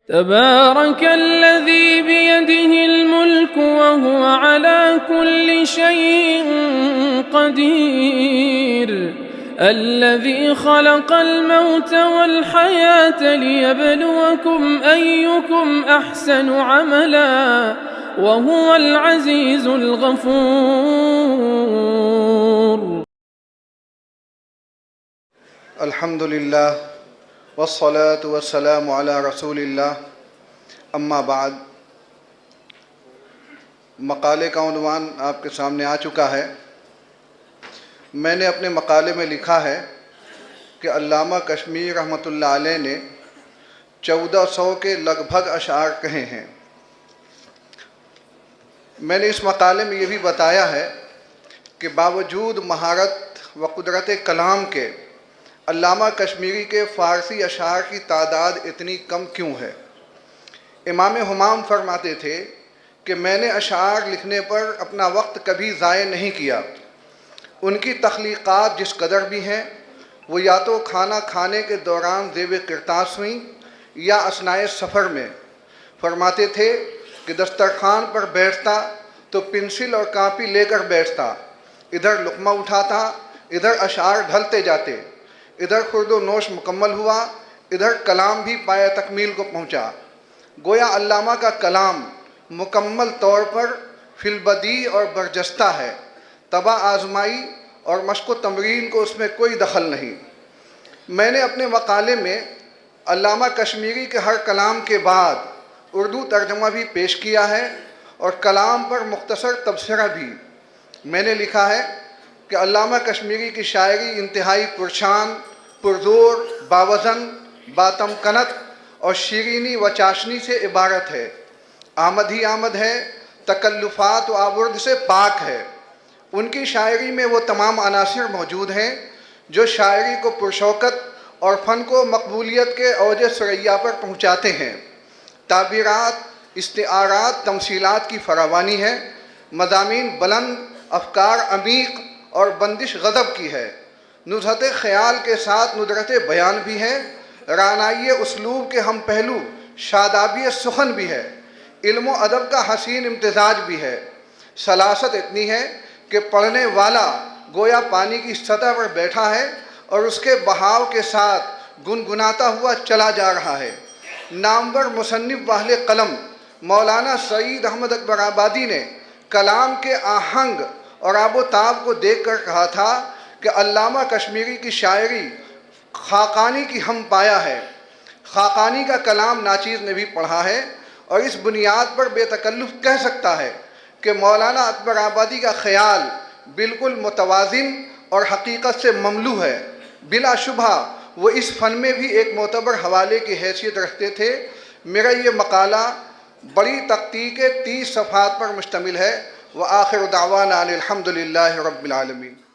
تبارك الذي بيده الملك وهو على كل شيء قدير الذي خلق الموت والحياة ليبلوكم أيكم أحسن عملا وهو العزيز الغفور. الحمد للہ والصلاة والسلام علی رسول اللہ، اما بعد۔ مقالے کا عنوان آپ کے سامنے آ چکا ہے۔ میں نے اپنے مقالے میں لکھا ہے کہ علامہ کشمیر رحمۃ اللہ علیہ نے 1400 کے لگ بھگ اشعار کہے ہیں۔ میں نے اس مقالے میں یہ بھی بتایا ہے کہ باوجود مہارت و قدرت کلام کے علامہ کشمیری کے فارسی اشعار کی تعداد اتنی کم کیوں ہے؟ امام ہمام فرماتے تھے کہ میں نے اشعار لکھنے پر اپنا وقت کبھی ضائع نہیں کیا۔ ان کی تخلیقات جس قدر بھی ہیں وہ یا تو کھانا کھانے کے دوران زیب کرتاس ہوئیں یا اثناء سفر میں۔ فرماتے تھے کہ دسترخوان پر بیٹھتا تو پنسل اور کاپی لے کر بیٹھتا، ادھر لقمہ اٹھاتا، ادھر اشعار ڈھلتے جاتے، ادھر خورد و نوش مکمل ہوا، ادھر کلام بھی پایہ تکمیل کو پہنچا۔ گویا علامہ کا کلام مکمل طور پر فی البدیع اور برجستہ ہے، طبع آزمائی اور مشق و تمرین کو اس میں کوئی دخل نہیں۔ میں نے اپنے مقالے میں علامہ کشمیری کے ہر کلام کے بعد اردو ترجمہ بھی پیش کیا ہے اور کلام پر مختصر تبصرہ بھی۔ میں نے لکھا ہے کہ علامہ کشمیری کی شاعری انتہائی پرشان، پرزور، باوزن، باتمکنت اور شیرینی و چاشنی سے عبارت ہے۔ آمد ہی آمد ہے، تکلفات و آورد سے پاک ہے۔ ان کی شاعری میں وہ تمام عناصر موجود ہیں جو شاعری کو پرشوکت اور فن کو مقبولیت کے اوج ثریا پر پہنچاتے ہیں۔ تعبیرات، استعارات، تمثیلات کی فراوانی ہے، مضامین بلند، افکار عمیق اور بندش غضب کی ہے، نزہت خیال کے ساتھ ندرت بیان بھی ہے، رعنائی اسلوب کے ہم پہلو شادابی سخن بھی ہے، علم و ادب کا حسین امتزاج بھی ہے۔ سلاست اتنی ہے کہ پڑھنے والا گویا پانی کی سطح پر بیٹھا ہے اور اس کے بہاؤ کے ساتھ گنگناتا ہوا چلا جا رہا ہے۔ نامور مصنف واہل قلم مولانا سعید احمد اکبر آبادی نے کلام کے آہنگ اور آب و تاب کو دیکھ کر کہا تھا کہ علامہ کشمیری کی شاعری خاقانی کی ہم پایا ہے۔ خاقانی کا کلام ناچیز نے بھی پڑھا ہے اور اس بنیاد پر بے تکلف کہہ سکتا ہے کہ مولانا اکبر آبادی کا خیال بالکل متوازن اور حقیقت سے مملو ہے۔ بلا شبہ وہ اس فن میں بھی ایک معتبر حوالے کی حیثیت رکھتے تھے۔ میرا یہ مقالہ بڑی تحقیق 30 صفحات پر مشتمل ہے۔ وآخر دعوانا ان الحمد للہ رب العالمین۔